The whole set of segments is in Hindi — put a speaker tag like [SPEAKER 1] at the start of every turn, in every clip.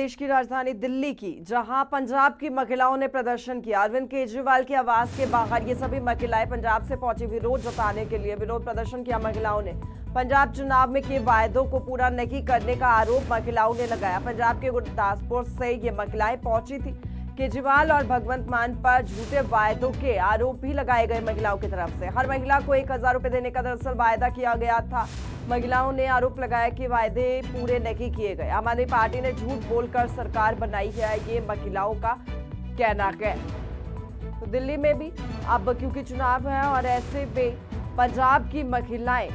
[SPEAKER 1] प्रदेश की राजधानी दिल्ली की, जहां पंजाब की महिलाओं ने प्रदर्शन किया। अरविंद केजरीवाल के आवास के बाहर ये सभी महिलाएं पंजाब से पहुंची विरोध जताने के लिए। विरोध प्रदर्शन किया महिलाओं ने। पंजाब चुनाव में किए वायदों को पूरा नहीं करने का आरोप महिलाओं ने लगाया। पंजाब के गुरदासपुर से ये महिलाएं पहुंची थी। केजरीवाल और भगवंत मान पर झूठे वायदों के आरोप भी लगाए गए महिलाओं की तरफ से। हर महिला को 1000 रुपए देने का दरअसल वायदा किया गया था। महिलाओं ने आरोप लगाया कि वायदे पूरे नहीं किए गए। आम आदमी पार्टी ने झूठ बोलकर सरकार बनाई है, ये महिलाओं का कहना है। तो दिल्ली में भी अब क्योंकि चुनाव है और ऐसे में पंजाब की महिलाएं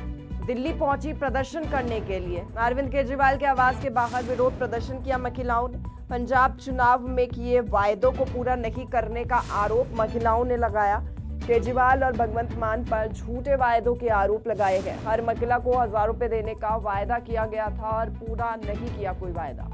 [SPEAKER 1] दिल्ली पहुंची प्रदर्शन करने के लिए। अरविंद केजरीवाल के आवास के बाहर विरोध प्रदर्शन किया महिलाओं ने। पंजाब चुनाव में किए वायदों को पूरा नहीं करने का आरोप महिलाओं ने लगाया। केजरीवाल और भगवंत मान पर झूठे वायदों के आरोप लगाए गए। हर महिला को 1000 रुपए देने का वायदा किया गया था और पूरा नहीं किया कोई वायदा।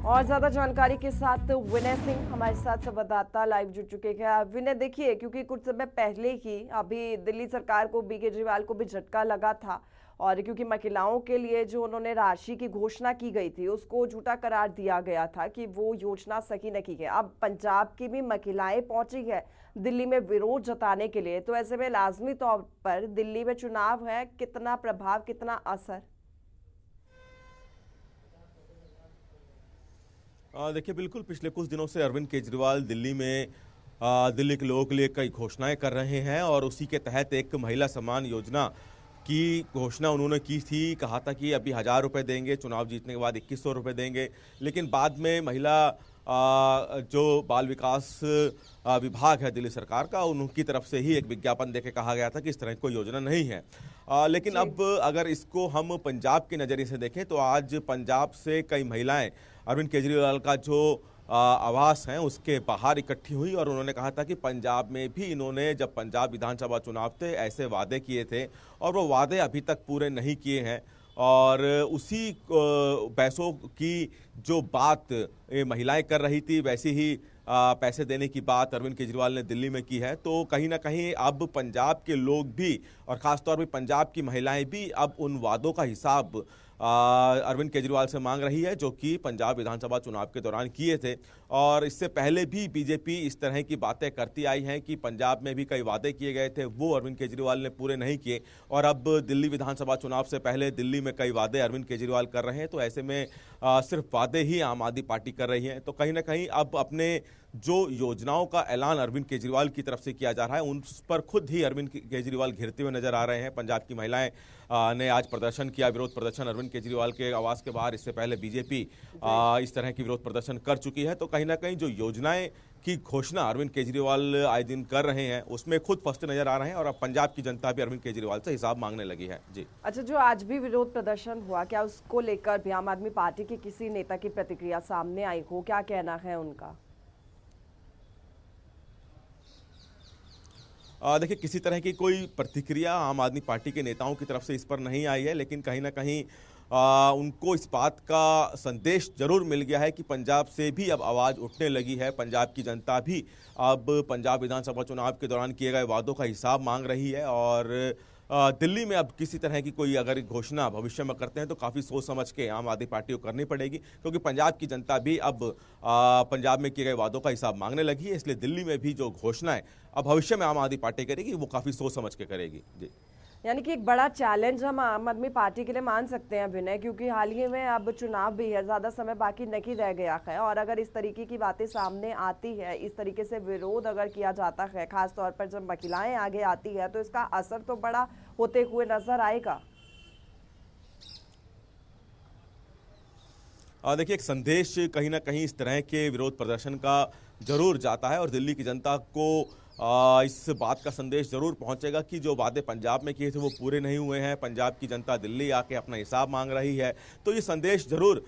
[SPEAKER 1] और ज्यादा जानकारी के साथ विनय सिंह हमारे साथ संवाददाता लाइव जुड़ चुके हैं। विनय, देखिए, क्योंकि कुछ समय पहले ही अभी दिल्ली सरकार को भी, केजरीवाल को भी झटका लगा था और क्योंकि महिलाओं के लिए जो उन्होंने राशि की घोषणा की गई थी उसको झूठा करार दिया गया था कि वो योजना सही नहीं है। अब पंजाब की भी महिलाएं पहुंची है दिल्ली में विरोध जताने के लिए। तो ऐसे में लाजमी तौर पर दिल्ली में चुनाव है, कितना प्रभाव, कितना असर?
[SPEAKER 2] देखिए, बिल्कुल पिछले कुछ दिनों से अरविंद केजरीवाल दिल्ली में दिल्ली के लोगों के लिए कई घोषणाएं कर रहे हैं और उसी के तहत एक महिला सम्मान योजना की घोषणा उन्होंने की थी। कहा था कि अभी 1000 रुपये देंगे, चुनाव जीतने के बाद 2100 रुपये देंगे। लेकिन बाद में महिला जो बाल विकास विभाग है दिल्ली सरकार का, उनकी तरफ से ही एक विज्ञापन देके कहा गया था कि इस तरह की कोई योजना नहीं है। लेकिन अब अगर इसको हम पंजाब के नज़रिए से देखें तो आज पंजाब से कई महिलाएं अरविंद केजरीवाल का जो आवास हैं उसके बाहर इकट्ठी हुई और उन्होंने कहा था कि पंजाब में भी इन्होंने, जब पंजाब विधानसभा चुनाव थे, ऐसे वादे किए थे और वो वादे अभी तक पूरे नहीं किए हैं। और उसी पैसों की जो बात महिलाएं कर रही थी, वैसी ही पैसे देने की बात अरविंद केजरीवाल ने दिल्ली में की है। तो कहीं ना कहीं अब पंजाब के लोग भी और ख़ासतौर पर पंजाब की महिलाएं भी अब उन वादों का हिसाब अरविंद केजरीवाल से मांग रही है जो कि पंजाब विधानसभा चुनाव के दौरान किए थे। और इससे पहले भी बीजेपी इस तरह की बातें करती आई हैं कि पंजाब में भी कई वादे किए गए थे, वो अरविंद केजरीवाल ने पूरे नहीं किए। और अब दिल्ली विधानसभा चुनाव से पहले दिल्ली में कई वादे अरविंद केजरीवाल कर रहे हैं। तो ऐसे में सिर्फ वादे ही आम आदमी पार्टी कर रही है। तो कहीं ना कहीं अब अपने जो योजनाओं का ऐलान अरविंद केजरीवाल की तरफ से किया जा रहा है उस पर खुद ही अरविंद केजरीवाल घिरते हुए नजर आ रहे हैं। पंजाब की महिलाएं ने आज प्रदर्शन किया, विरोध प्रदर्शन अरविंद केजरीवाल के आवास के बाहर। इससे पहले बीजेपी इस तरह की विरोध प्रदर्शन कर चुकी है। तो कहीं ना कहीं जो योजनाएं की घोषणा अरविंद केजरीवाल आए दिन कर रहे हैं उसमें खुद फंसते नजर आ रहे हैं और अब पंजाब की जनता भी अरविंद केजरीवाल से हिसाब मांगने लगी है। जी
[SPEAKER 1] अच्छा, जो आज भी विरोध प्रदर्शन हुआ, क्या उसको लेकर भी आम आदमी पार्टी के किसी नेता की प्रतिक्रिया सामने आई हो? क्या कहना है उनका?
[SPEAKER 2] देखिए, किसी तरह की कोई प्रतिक्रिया आम आदमी पार्टी के नेताओं की तरफ से इस पर नहीं आई है। लेकिन कहीं ना कहीं उनको इस बात का संदेश जरूर मिल गया है कि पंजाब से भी अब आवाज़ उठने लगी है। पंजाब की जनता भी अब पंजाब विधानसभा चुनाव के दौरान किए गए वादों का हिसाब मांग रही है। और दिल्ली में अब किसी तरह की कोई अगर घोषणा भविष्य में करते हैं तो काफ़ी सोच समझ के आम आदमी पार्टी को करनी पड़ेगी, क्योंकि पंजाब की जनता भी अब पंजाब में किए गए वादों का हिसाब मांगने लगी है। इसलिए दिल्ली में भी जो घोषणाएं अब भविष्य में आम आदमी पार्टी करेगी वो काफ़ी सोच समझ के करेगी। जी,
[SPEAKER 1] यानी कि एक बड़ा चैलेंज हम आम आदमी पार्टी के लिए मान सकते हैं विनय, क्योंकि हाल ही में अब चुनाव भी है, ज़्यादा समय बाकी नहीं रह गया है। और अगर इस तरीके की बातें सामने आती है, इस तरीके से विरोध अगर किया जाता है, खास तौर पर जब महिलाएं आगे आती है, तो इसका असर तो बड़ा होते हुए नजर आएगा।
[SPEAKER 2] देखिए, एक संदेश कहीं ना कहीं इस तरह के विरोध प्रदर्शन का जरूर जाता है और दिल्ली की जनता को इस बात का संदेश जरूर पहुंचेगा कि जो वादे पंजाब में किए थे वो पूरे नहीं हुए हैं। पंजाब की जनता दिल्ली आके अपना हिसाब मांग रही है। तो ये संदेश जरूर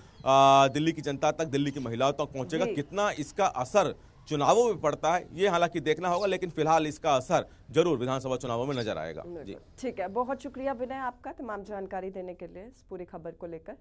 [SPEAKER 2] दिल्ली की जनता तक, दिल्ली की महिलाओं तक पहुंचेगा। कितना इसका असर चुनावों में पड़ता है ये हालांकि देखना होगा, लेकिन फिलहाल इसका असर जरूर विधानसभा चुनावों में नजर आएगा। जी,
[SPEAKER 1] ठीक है, बहुत शुक्रिया विनय आपका तमाम जानकारी देने के लिए इस पूरी खबर को लेकर।